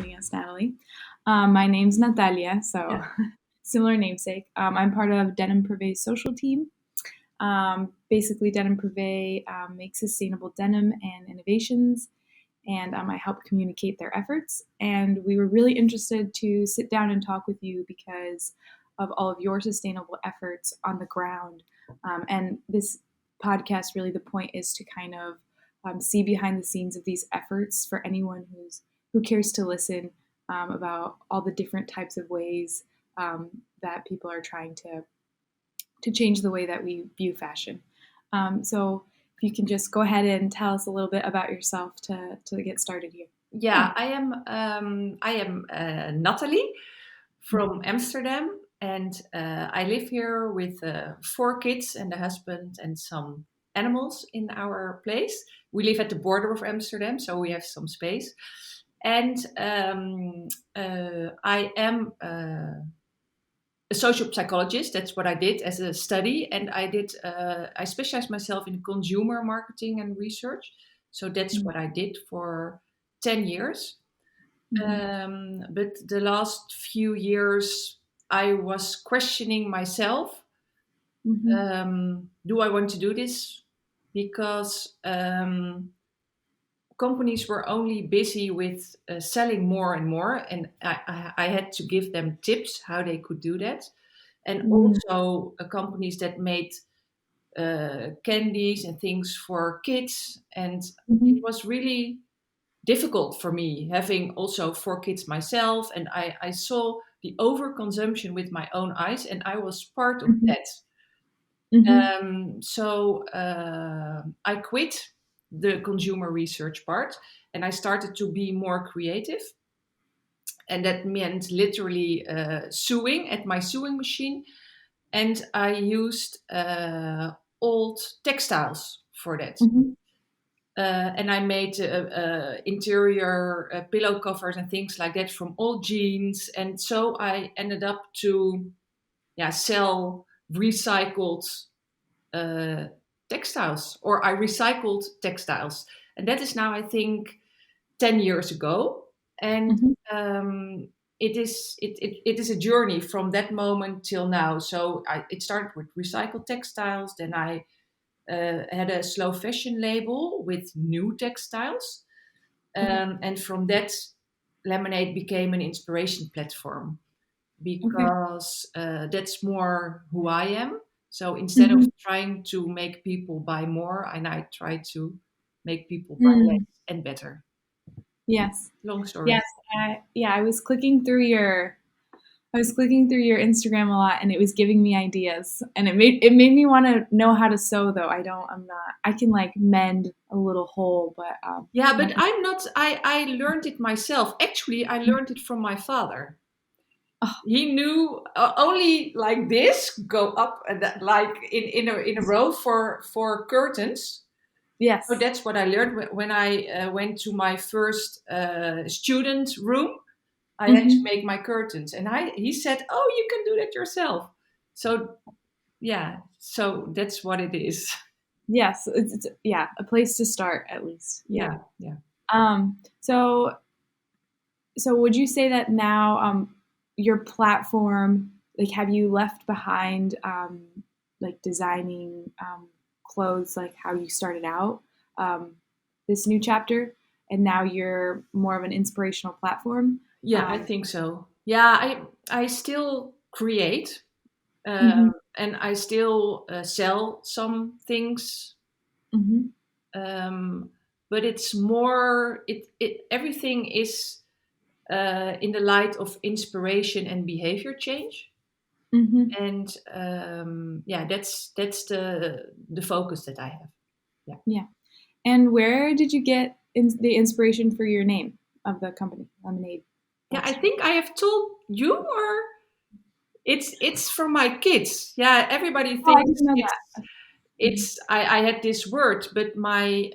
joining us, Natalie. My name's Nathalie, so similar namesake. I'm part of Denim Privé's social team. Basically, Denim Privé makes sustainable denim and innovations, and I help communicate their efforts. And we were really interested to sit down and talk with you because of all of your sustainable efforts on the ground. And this podcast, really, the point is to kind of see behind the scenes of these efforts for anyone who cares to listen about all the different types of ways that people are trying to change the way that we view fashion. So if you can just go ahead and tell us a little bit about yourself to get started here. Yeah, I am Nathalie from Amsterdam, and I live here with 4 kids and a husband and some animals in our place. We live at the border of Amsterdam, so we have some space. And I am a social psychologist. That's what I did as a study, and I specialized myself in consumer marketing and research. So that's what I did for 10 years. But the last few years, I was questioning myself. Do I want to do this? Because companies were only busy with selling more and more, and I had to give them tips how they could do that. And also companies that made candies and things for kids. And it was really difficult for me, having also 4 kids myself. And I saw the overconsumption with my own eyes, and I was part of that. So I quit the consumer research part, and I started to be more creative. And that meant literally sewing at my sewing machine. And I used old textiles for that. And I made interior pillow covers and things like that from old jeans. And so I ended up to sell recycled textiles, or I recycled textiles. And that is now, I think, 10 years ago. And it is a journey from that moment till now. So it started with recycled textiles. Then I had a slow fashion label with new textiles. And from that, Lemonade became an inspiration platform, because that's more who I am. So instead of trying to make people buy more, and I try to make people buy less and better. Yes. Long story. Yes. I was clicking through your Instagram a lot, and it was giving me ideas, and it made me want to know how to sew, though. I can like mend a little hole, but but I'm not. I learned it myself. Actually, I learned it from my father. Oh. He knew only like this, go up and that, like in a row for curtains. Yes. So that's what I learned when I went to my first student room. I had to make my curtains, and he said, "Oh, you can do that yourself." So so that's what it is. Yes, it's a place to start, at least. Yeah. So would you say that now your platform, like, have you left behind like designing clothes, like how you started out this new chapter, and now you're more of an inspirational platform? Yeah, I think so. Yeah, I still create, and I still sell some things. But it's more, everything is in the light of inspiration and behavior change. And that's the focus that I have. Yeah. And where did you get the inspiration for your name of the company, Lemonade? Yeah, I think I have told you, or it's from my kids. Yeah, everybody thinks I didn't know it's I had this word, but my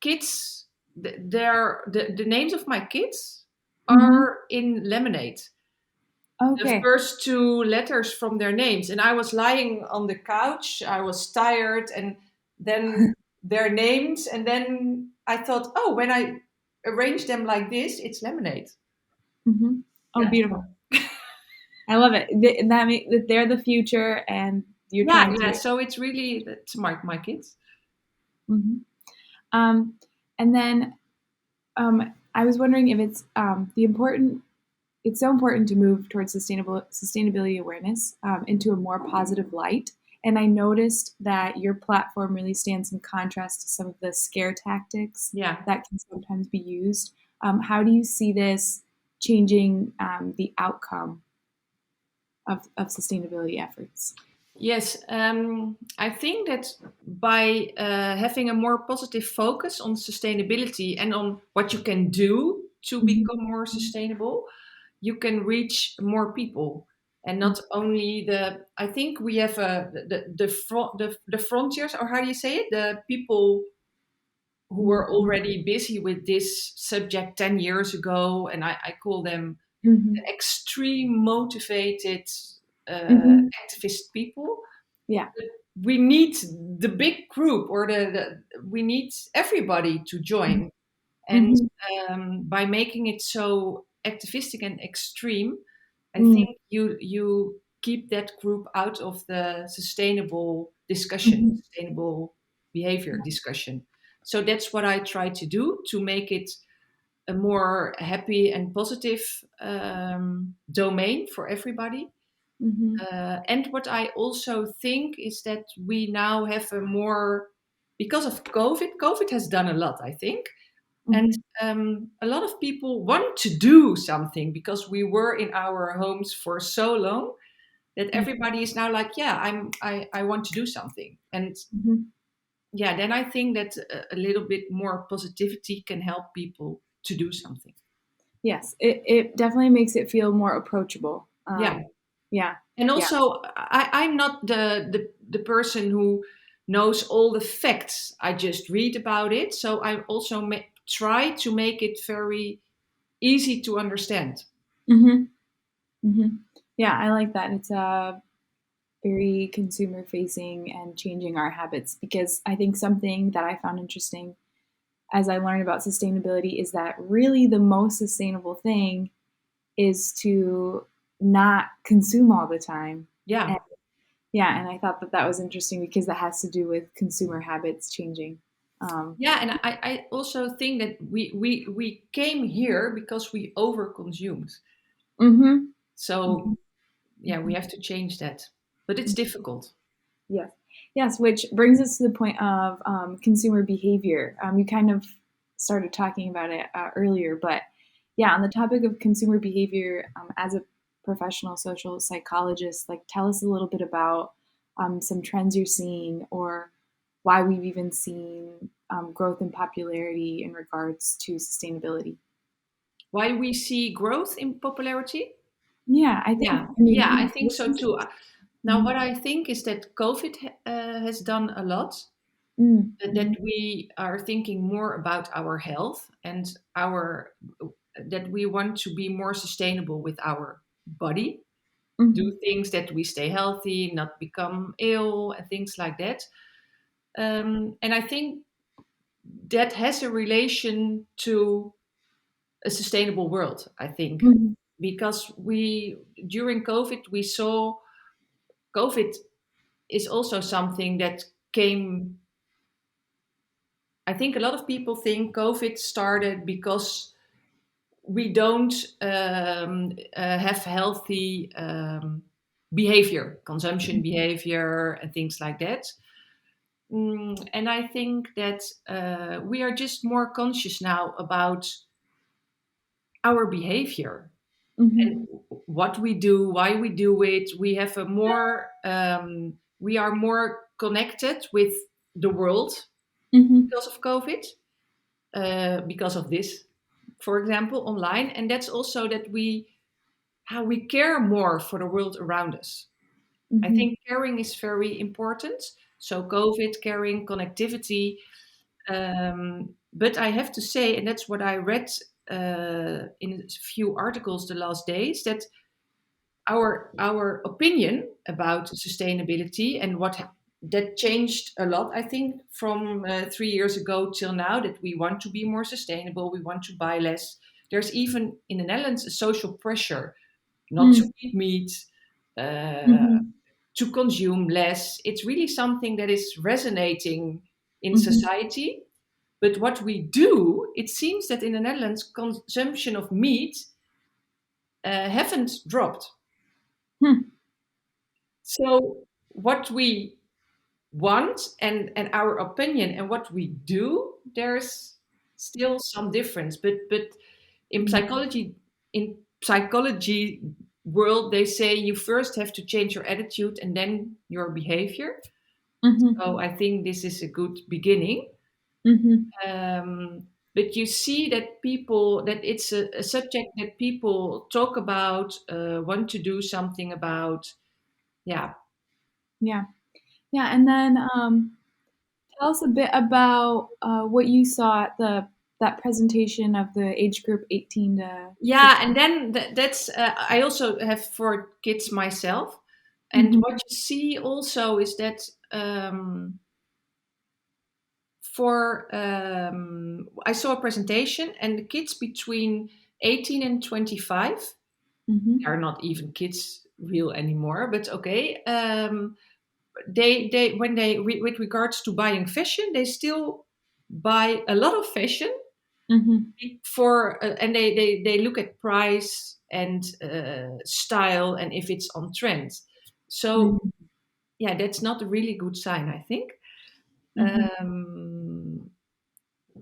kids, the names of my kids are in Lemonade. Okay. The first 2 letters from their names. And I was lying on the couch, I was tired, and then their names, and then I thought, oh, when I arrange them like this, it's lemonade. Mm-hmm. Oh, Yeah. beautiful. I love it. They're the future, and you're Yeah, trying yeah. to. So it's really that's my kids. Mhm. Um, and then I was wondering if it's the important. It's so important to move towards sustainability awareness into a more positive light. And I noticed that your platform really stands in contrast to some of the scare tactics Yeah. that can sometimes be used. How do you see this changing the outcome of sustainability efforts? Yes, I think that by having a more positive focus on sustainability and on what you can do to Mhm. become more sustainable, you can reach more people. And not only I think we have the frontiers, or how do you say it? The people who were already busy with this subject 10 years ago, and I call them Mhm. extreme motivated Mhm. activist people. Yeah. We need the big group, or we need everybody to join. And Mhm. by making it so activistic and extreme, I Mm. think you keep that group out of the sustainable discussion, Mhm. sustainable behavior discussion. So that's what I try to do, to make it a more happy and positive domain for everybody. Mhm. And what I also think is that we now have a more, because of COVID has done a lot, I think. And Mhm. a lot of people want to do something because we were in our homes for so long that Mhm. everybody is now like, yeah, I want to do something. And Mhm. yeah, then I think that a little bit more positivity can help people to do something. Yes, it definitely makes it feel more approachable. Yeah. Yeah, And yeah. also, I'm not the person who knows all the facts. I just read about it. So I also try to make it very easy to understand. Mhm. Mhm. Yeah, I like that. It's very consumer facing and changing our habits, because I think something that I found interesting as I learned about sustainability is that really the most sustainable thing is to not consume all the time. And Yeah. yeah, and I thought that that was interesting because that has to do with consumer habits changing. Um, Yeah. And I also think that we came here because we overconsumed. mhm. So Mhm. yeah, we have to change that. But it's difficult. Yes. Yes, which brings us to the point of consumer behavior. You kind of started talking about it earlier, but yeah, on the topic of consumer behavior, as a professional social psychologist, like tell us a little bit about some trends you're seeing, or why we've even seen growth in popularity in regards to sustainability. Why we see growth in popularity? Yeah, I think, Yeah. I mean, Yeah, I think this so is. too. Now, Mhm. what I think is that COVID has done a lot, Mm, that mhm, we are thinking more about our health and our that we want to be more sustainable with our body, do mhm, things that we stay healthy, not become ill, and things like that. And I think that has a relation to a sustainable world. I think mhm, because we during COVID we saw COVID is also something that came. I think a lot of people think COVID started because we don't have healthy behavior, consumption behavior, and things like that. And I think that we are just more conscious now about our behavior and mhm, what we do, why we do it. We are more connected with the world mhm, because of COVID, because of this, for example, online. And that's also that how we care more for the world around us. I mhm, think caring is very important. So COVID, caring, connectivity. But I have to say, and that's what I read in a few articles the last days, that our opinion about sustainability and that changed a lot, I think, from 3 years ago till now, that we want to be more sustainable, we want to buy less. There's even in the Netherlands a social pressure not to eat meat, Mm-hmm. to consume less. It's really something that is resonating in Mm-hmm. society. But what we do, it seems that in the Netherlands, consumption of meat haven't dropped. Hmm. So what we want and our opinion and what we do, there's still some difference. But in psychology, in psychology world, they say you first have to change your attitude and then your behavior. Mm-hmm. So I think this is a good beginning. Mm-hmm. But you see that people, that it's a subject that people talk about, want to do something about. Yeah. Yeah. Yeah. And then tell us a bit about what you saw at the that presentation of the age group 18 to Yeah, 60. and then that's I also have 4 kids myself, and Mm-hmm. what you see also is that for I saw a presentation, and the kids between 18 and 25, Mm-hmm. they are not even kids real anymore, but okay. They when they with regards to buying fashion, they still buy a lot of fashion Mm-hmm. for and they look at price and style and if it's on trend. So Mm-hmm. yeah, that's not a really good sign, I think. Mm-hmm. um,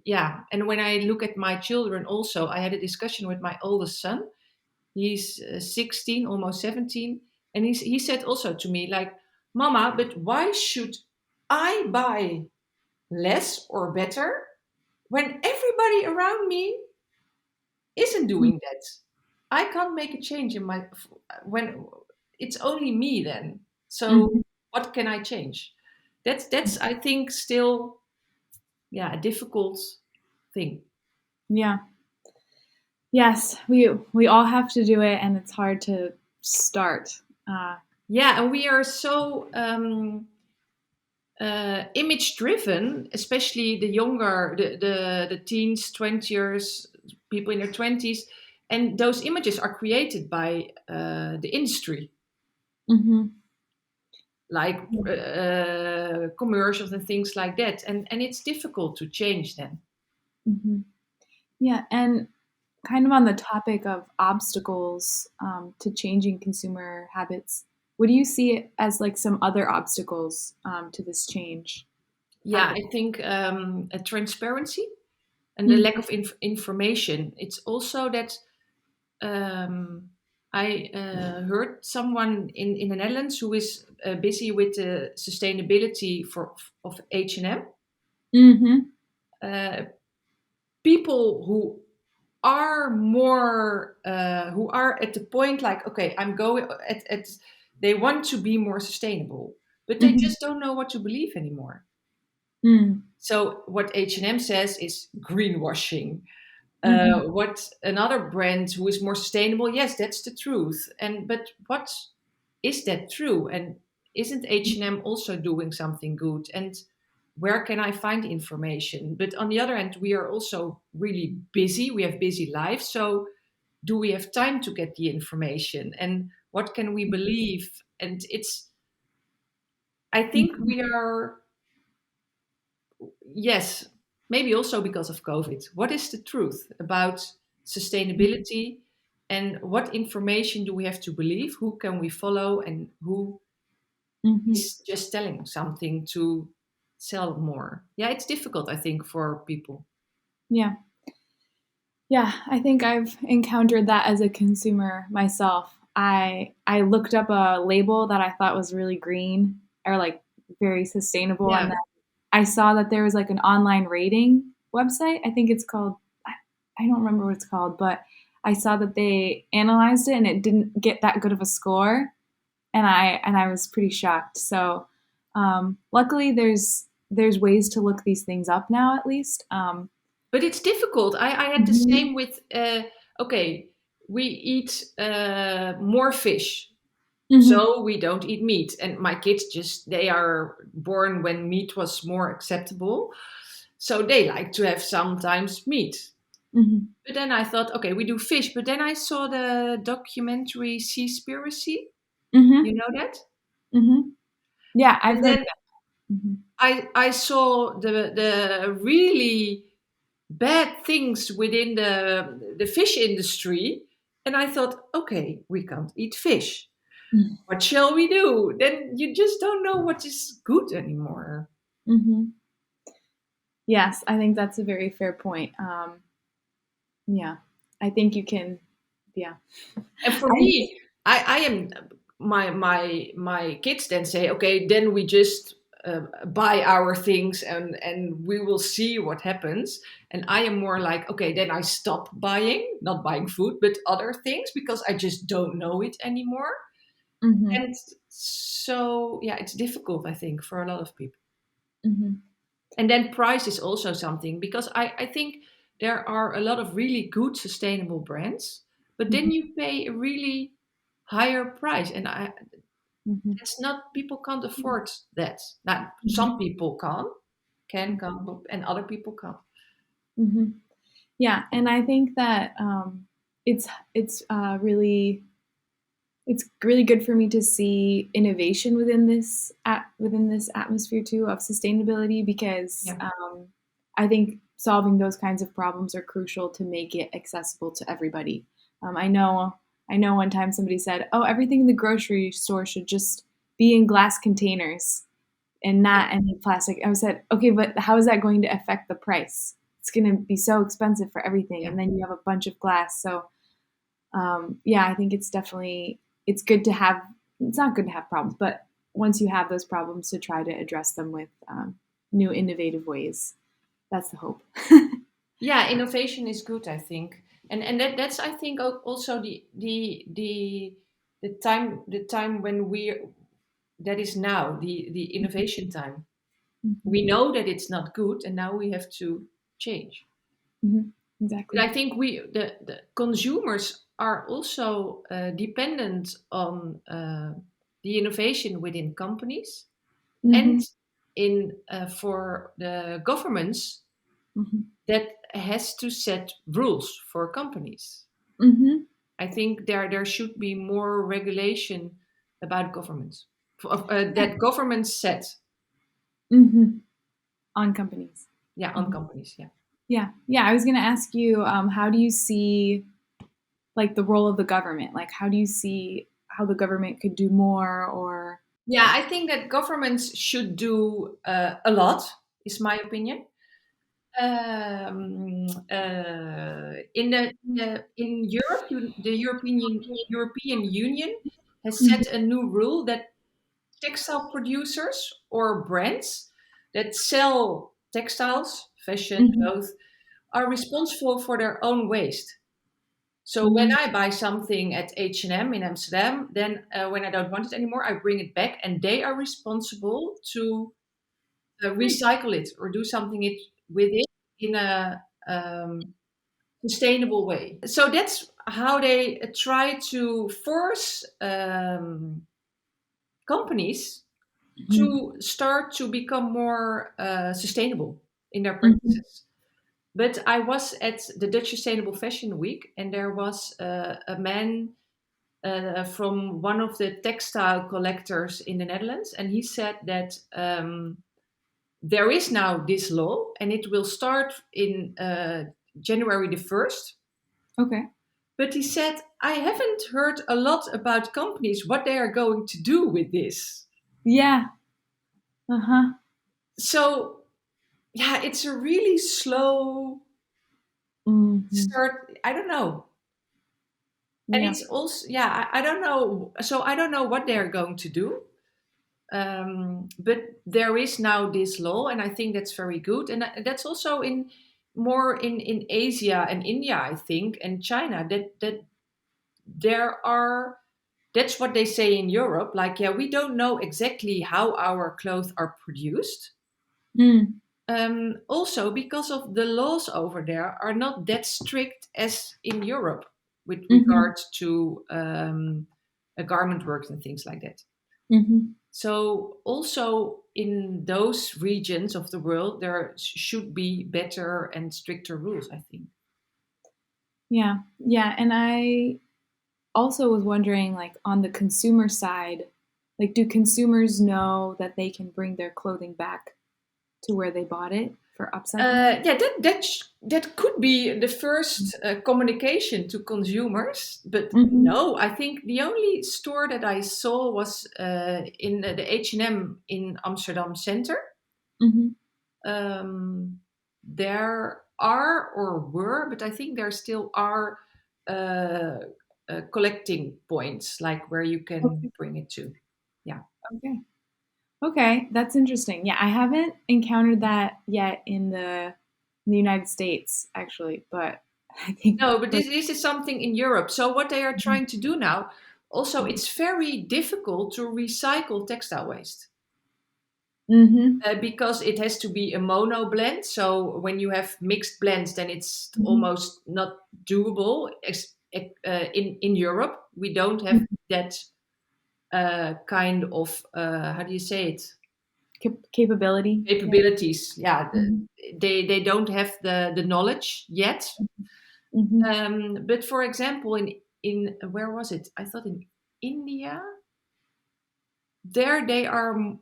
yeah, and when I look at my children also, I had a discussion with my oldest son. He's 16, almost 17, and he said also to me like, Mama, but why should I buy less or better when everybody around me isn't doing that? I can't make a change in my when it's only me then. So Mm-hmm. what can I change? That's I think still, yeah, a difficult thing. Yeah. Yes, we all have to do it, and it's hard to start. Uh, Yeah, and we are so image driven, especially the younger, the teens, 20ers, people in their 20s, and those images are created by the industry, mm-hmm. like commercials and things like that, and it's difficult to change them. Mm-hmm. Yeah, and kind of on the topic of obstacles to changing consumer habits, what do you see as like some other obstacles to this change? Yeah, Habit. I think a transparency and the Mm-hmm. lack of information. It's also that um, I heard someone in the Netherlands who is busy with the sustainability of H&M. Mm-hmm. Uh, People who are at the point like, okay, I'm going at they want to be more sustainable, but they Mm-hmm. just don't know what to believe anymore. Mm-hmm. So what H&M says is greenwashing. Mm-hmm. What another brand who is more sustainable, yes, that's the truth. And but what is that true? And isn't H&M also doing something good? And where can I find information? But on the other hand, we are also really busy. We have busy lives. So do we have time to get the information? And what can we believe? And I think Mm-hmm. we are, yes, maybe also because of COVID. What is the truth about sustainability, and what information do we have to believe? Who can we follow, and who Mm-hmm. is just telling something to sell more? Yeah, it's difficult, I think, for people. Yeah. Yeah, I think I've encountered that as a consumer myself. I looked up a label that I thought was really green or like very sustainable, and Yeah. then I saw that there was like an online rating website. I think it's called I don't remember what it's called, but I saw that they analyzed it and it didn't get that good of a score, and I was pretty shocked. So luckily there's ways to look these things up now at least. But it's difficult. I had the Mhm. same with, okay, we eat more fish. So we don't eat meat. And my kids they are born when meat was more acceptable. So they like to have sometimes meat. But then I thought, okay, we do fish. But then I saw the documentary Seaspiracy. You know that? Yeah, I've And heard then that. I saw the really bad things within the fish industry, and I thought, okay, we can't eat fish. What shall we do? Then you just don't know what is good anymore. Yes, I think that's a very fair point. Yeah, I think you can. Yeah, And for me, I am my kids then say, okay, then we just buy our things and we will see what happens. And I am more like, okay, then I stop buying, not buying food, but other things because I just don't know it anymore. hmm And so yeah, it's difficult, I think, for a lot of people. hmm And then price is also something because I think there are a lot of really good sustainable brands, but then you pay a really higher price, and hmm it's not, people can't afford that. Now, hmm some people can, and other people can't. hmm Yeah, and I think that it's it's uh, really it's really good for me to see innovation within this atmosphere too of sustainability because Yeah, I think solving those kinds of problems are crucial to make it accessible to everybody. I know one time somebody said, "Oh, everything in the grocery store should just be in glass containers and yeah, not any plastic." I said, "Okay, but how is that going to affect the price? It's going to be so expensive for everything, yeah. and then you have a bunch of glass." So yeah, I think it's good to have. It's not good to have problems, but once you have those problems, to try to address them with new innovative ways. That's the hope. Yeah, innovation is good, I think, and that's, I think, also the time when we, that is now the innovation time. hmm We know that it's not good, and now we have to change. hmm But Exactly. I think the consumers are also dependent on the innovation within companies, and hmm in for the governments hmm that has to set rules for companies. hmm I think there should be more regulation about governments, Yeah. that governments set, hmm On companies. yeah, on hmm companies. Yeah. Yeah, yeah. I was going to ask you, how do you see like the role of the government? Like, how do you see how the government could do more? Or Yeah, I think that governments should do a lot, is my opinion. In Europe, the European Union has Mhm, set a new rule that textile producers or brands that sell textiles, fashion, mhm, clothes, are responsible for their own waste. So when mhm, I buy something at H&M in Amsterdam, then when I don't want it anymore, I bring it back, and they are responsible to recycle it or do something with it in a sustainable way. So that's how they try to force companies mhm, to start to become more sustainable in their mhm, practices. But I was at the Dutch Sustainable Fashion Week, and there was a man from one of the textile collectors in the Netherlands, and he said that there is now this law, and it will start in January the 1st. Okay. But he said, I haven't heard a lot about companies, what they are going to do with this. Yeah. Uh-huh. So, yeah, it's a really slow Mhm. start. I don't know. And Yeah. it's also, yeah, I don't know. So I don't know what they're going to do. But there is now this law, and I think that's very good. And that's also in more in Asia and India, I think, and China, that there are, that's what they say in Europe, like, yeah, we don't know exactly how our clothes are produced. Mm. Also because of the laws over there are not that strict as in Europe with Mhm. regards to garment works and things like that. Mm-hmm. So also in those regions of the world, there should be better and stricter rules, I think. Yeah, yeah, and I also was wondering, like on the consumer side, like do consumers know that they can bring their clothing back to where they bought it for upcycling? Yeah, that could be the first communication to consumers, but Mm-hmm. no, I think the only store that I saw was in the H&M in Amsterdam Center. Mm-hmm. Um, there are or were, but I think there still are uh, collecting points, like where you can Okay. bring it to. Yeah. Okay. Okay, that's interesting. Yeah, I haven't encountered that yet in the United States, actually, but I think No, but for this is something in Europe. So what they are Mhm. trying to do now, also, it's very difficult to recycle textile waste. Mhm. Because it has to be a mono blend. So when you have mixed blends, then it's Mhm. almost not doable. In Europe, we don't have Mhm. that kind of how do you say it, Capability. Yeah. capabilities. Yeah, Mhm. they don't have the knowledge yet. Mhm. But for example, in where was it? I thought in India. There they are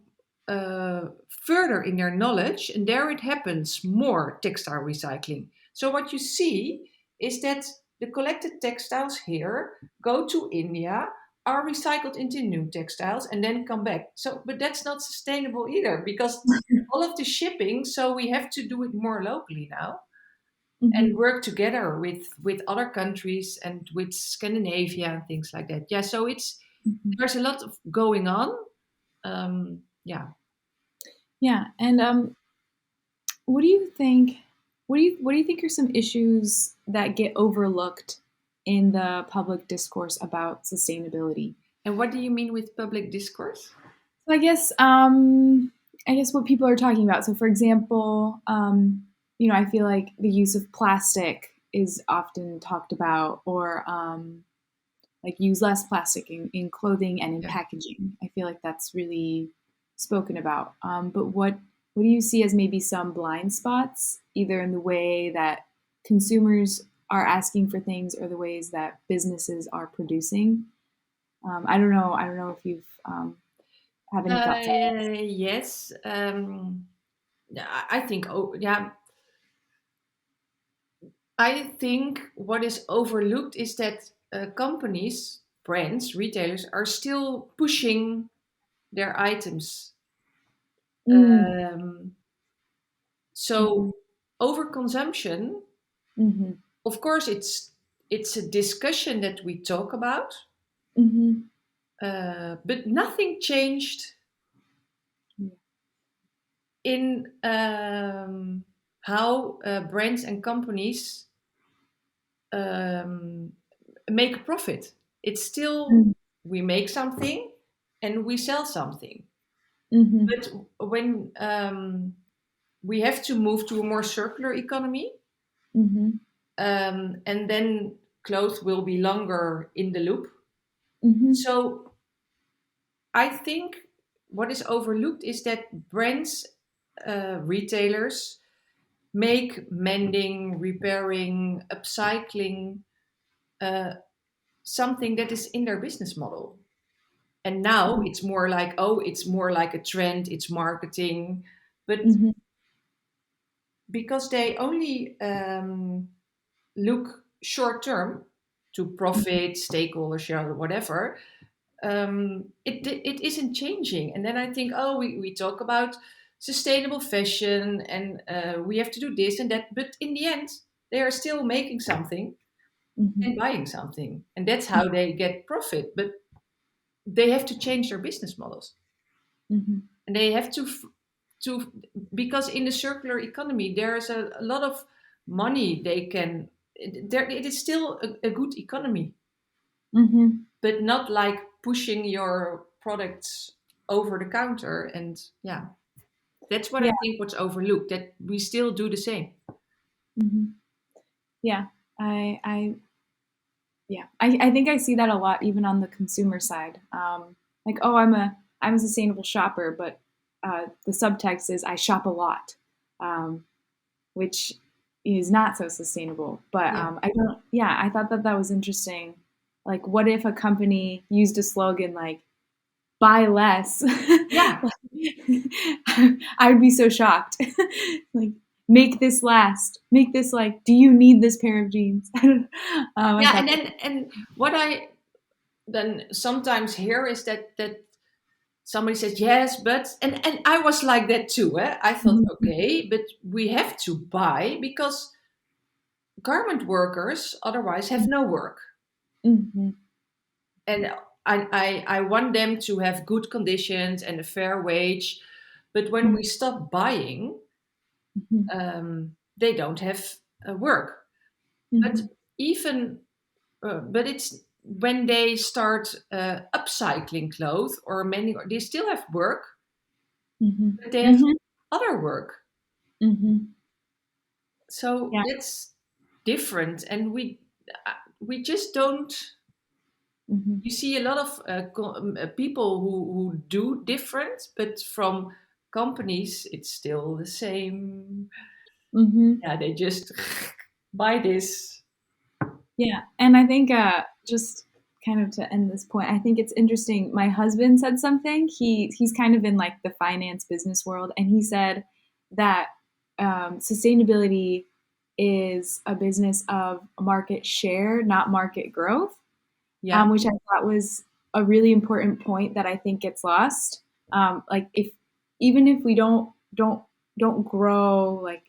further in their knowledge, and there it happens more textile recycling. So what you see is that the collected textiles here go to India, are recycled into new textiles, and then come back. So, but that's not sustainable either, because all of the shipping. So we have to do it more locally now and Mhm. work together with other countries and with Scandinavia and things like that. Yeah, so it's Mhm. there's a lot of going on. Yeah. Yeah, and what do you think? What do you think are some issues that get overlooked in the public discourse about sustainability? And what do you mean with public discourse? So I guess what people are talking about. So for example, I feel like the use of plastic is often talked about, or like use less plastic in clothing and in Yeah. packaging. I feel like that's really spoken about. But what do you see as maybe some blind spots, either in the way that consumers are asking for things or the ways that businesses are producing? I don't know. I don't know if you've have any thoughts on this. Yes. I think. Oh, yeah. I think what is overlooked is that companies, brands, retailers are still pushing their items. Mm, Um, so mhm, overconsumption, mhm, of course, it's a discussion that we talk about, mhm. but nothing changed in how brands and companies um, make a profit. It's still Mm, we make something and we sell something. mhm, But when we have to move to a more circular economy, mhm, and then clothes will be longer in the loop. mhm, So I think what is overlooked is that brands, retailers, make mending, repairing, upcycling uh, something that is in their business model. And now it's more like, oh, it's more like a trend, it's marketing. But mhm, because they only look short term to profit, stakeholder share, whatever, it isn't changing. And then I think, oh, we talk about sustainable fashion and we have to do this and that. But in the end, they are still making something mhm, and buying something. And that's how they get profit. But they have to change their business models. mhm, And they have to because in the circular economy, there's a lot of money they can, there it is still a good economy, mhm. but not like pushing your products over the counter. And yeah, that's what I Yeah. think what's overlooked, that we still do the same. Mhm. Yeah. I Yeah, I think I see that a lot even on the consumer side. Like, oh, I'm a sustainable shopper, but the subtext is I shop a lot, um, which is not so sustainable. But Yeah. I don't. Yeah, I thought that that was interesting. Like, what if a company used a slogan like "Buy less"? Yeah. I'd be so shocked. Like, make this last. Make this like. Do you need this pair of jeans? I Yeah, thought and that. then what I then sometimes hear is that somebody says yes, but and I was like that too. Eh? I thought Mhm, okay, but we have to buy because garment workers otherwise have no work, mhm, and I want them to have good conditions and a fair wage, but when mhm, we stop buying, mhm, they don't have work. But mhm, even but it's when they start upcycling clothes or mending, they still have work, mhm, but they have mhm, other work. mhm. So Yeah. that's different, and we just don't. Mhm, You see a lot of people who do different, but from companies, it's still the same. mhm. Yeah, they just buy this. Yeah, and I think just kind of to end this point, I think it's interesting. My husband said something. He's kind of in like the finance business world, and he said that sustainability is a business of market share, not market growth. Yeah, Which I thought was a really important point that I think gets lost. Like if even if we don't grow like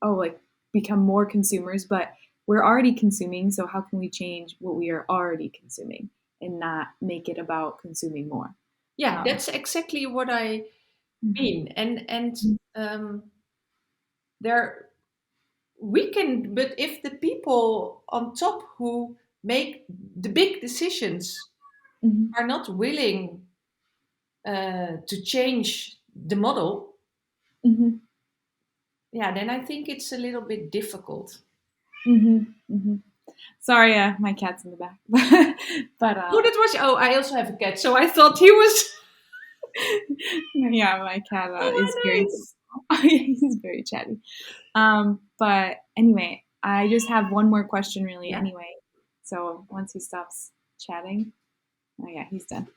oh like become more consumers, but we're already consuming, so how can we change what we are already consuming and not make it about consuming more? yeah, Um, that's exactly what I mhm, mean. And there we can, but if the people on top who make the big decisions mhm, are not willing to change the model, mhm, yeah, then I think it's a little bit difficult. mhm, mhm. Sorry, my cat's in the back, but Oh, that was. Oh, I also have a cat, so I thought he was. yeah, my cat is Oh, very nice. he's very chatty. But anyway, I just have one more question really Yeah. anyway. So once he stops chatting, oh yeah, he's done.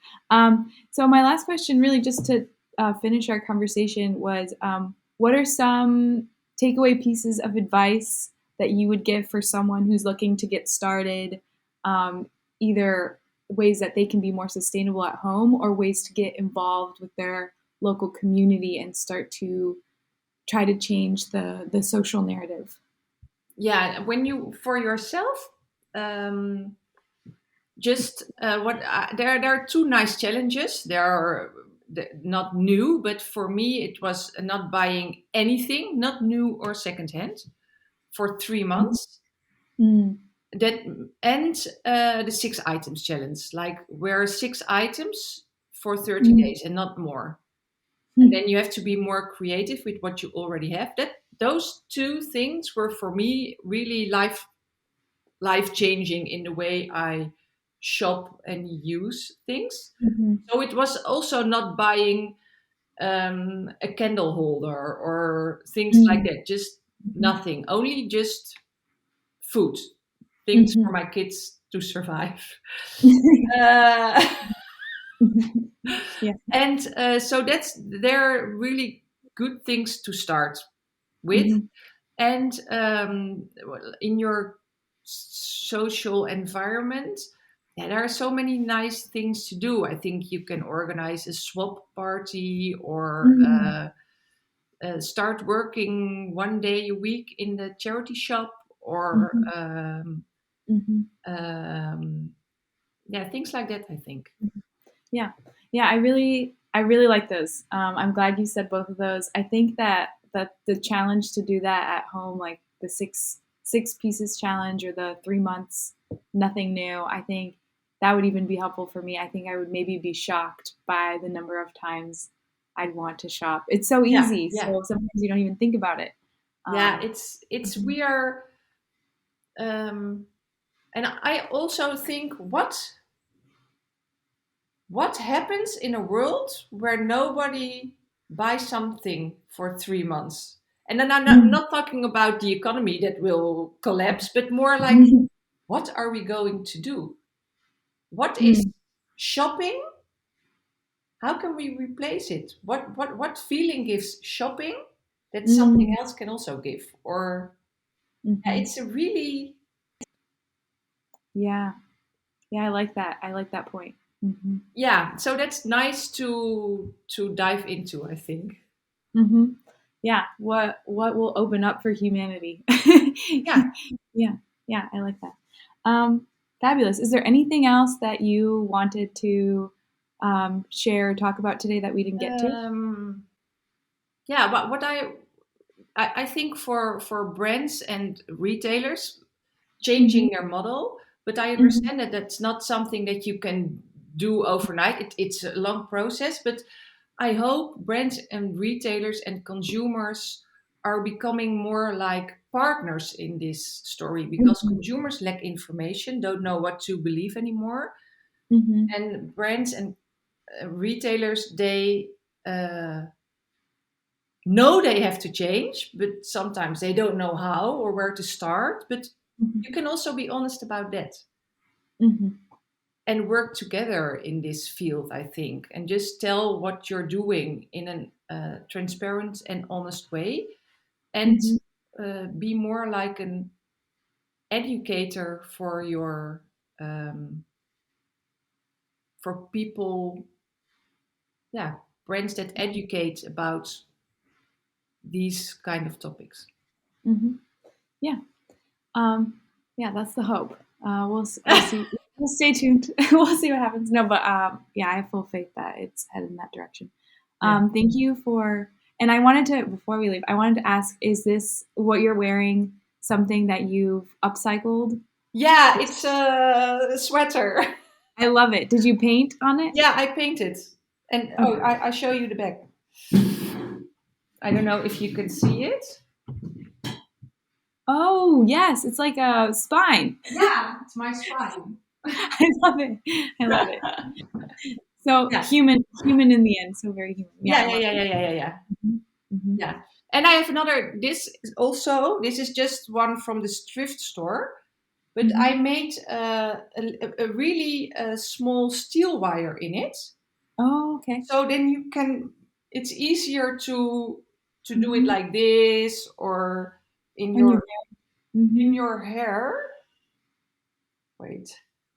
So my last question really just to finish our conversation was what are some takeaway pieces of advice that you would give for someone who's looking to get started, either ways that they can be more sustainable at home or ways to get involved with their local community and start to try to change the social narrative. Yeah. When you for yourself, just what there are two nice challenges. There are not new, but for me it was not buying anything, not new or secondhand, for 3 months. Mm, That and the 6 items challenge, like wear 6 items for 30 mm, days and not more. And mm, then you have to be more creative with what you already have. That those two things were for me really life changing in the way I shop and use things. mhm, So it was also not buying a candle holder or things like mm, that. Just mhm, nothing. Only just food, things for mhm. my kids to survive. Uh, Yeah. and so they're really good things to start with. Mhm, And in your social environment, yeah, there are so many nice things to do. I think you can organize a swap party or mm, start working 1 day a week in the charity shop or mhm, mhm, yeah, things like that, I think. mhm. Yeah. Yeah, I really like those. I'm glad you said both of those. I think that the challenge to do that at home, like the six pieces challenge or the 3 months, nothing new, I think that would even be helpful for me. I think I would maybe be shocked by the number of times I'd want to shop. It's so Yeah, easy, yeah. so sometimes you don't even think about it. Yeah, Um, it's mhm, we are um And I also think what happens in a world where nobody buys something for 3 months? And then I'm not talking about the economy that will collapse, but more like, what are we going to do? What is shopping? How can we replace it? What feeling gives shopping that something else can also give? Or it's a really Yeah. Yeah, I like that. I like that point. yeah. So that's nice to dive into, I think. Yeah. What will open up for humanity? Yeah. Yeah. Yeah, I like that. Fabulous. Is there anything else that you wanted to share or talk about today that we didn't get to? Yeah. But what I think for brands and retailers changing their model, but I understand that that's not something that you can do overnight. It's a long process, but I hope brands and retailers and consumers are becoming more like partners in this story, because consumers lack information, don't know what to believe anymore, and brands and retailers, they uh, know they have to change, but sometimes they don't know how or where to start. But you can also be honest about that and work together in this field, I think, and just tell what you're doing in a transparent and honest way, and be more like an educator for your for people, yeah, brands that educate about these kind of topics. Yeah. Yeah, that's the hope. We'll see. We'll stay tuned. We'll see what happens. No, but yeah, I have full faith that it's headed in that direction. Yeah. Thank you for. And I wanted to, before we leave, I wanted to ask: is this what you're wearing? Something that you've upcycled? Yeah, it's a sweater. I love it. Did you paint on it? Yeah, I painted, and Okay. I show you the back. I don't know if you can see it. Oh yes, it's like a spine. Yeah, it's my spine. I love it. I love it. So Yeah. human in the end. So very human. Yeah, I love Yeah. it. Yeah. And I have another. This is just one from the thrift store, but I made a really small steel wire in it. Oh, okay. So then you can. It's easier to do it like this, or in On your your hair. in your hair. Wait,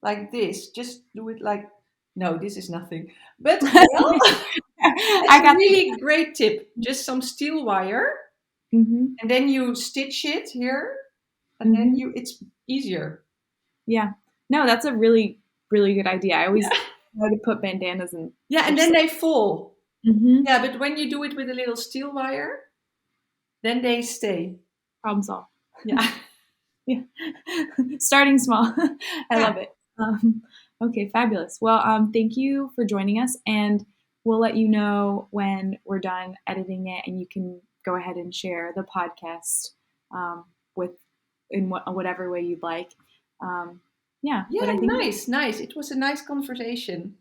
like this. Just do it like. No, this is nothing. But well, that's I a got really great tip. Just some steel wire, and then you stitch it here, and then it's easier. Yeah. No, that's a really, really good idea. I always try to put bandanas in. Yeah, and then they fall. Mm-hmm. Yeah, but when you do it with a little steel wire, then they stay. Problem solved. Yeah. Yeah. Starting small. I Yeah. love it. Okay, fabulous. Well, thank you for joining us, and we'll let you know when we're done editing it, and you can go ahead and share the podcast with in whatever way you'd like. Yeah, but Yeah, I think nice. It was a nice conversation.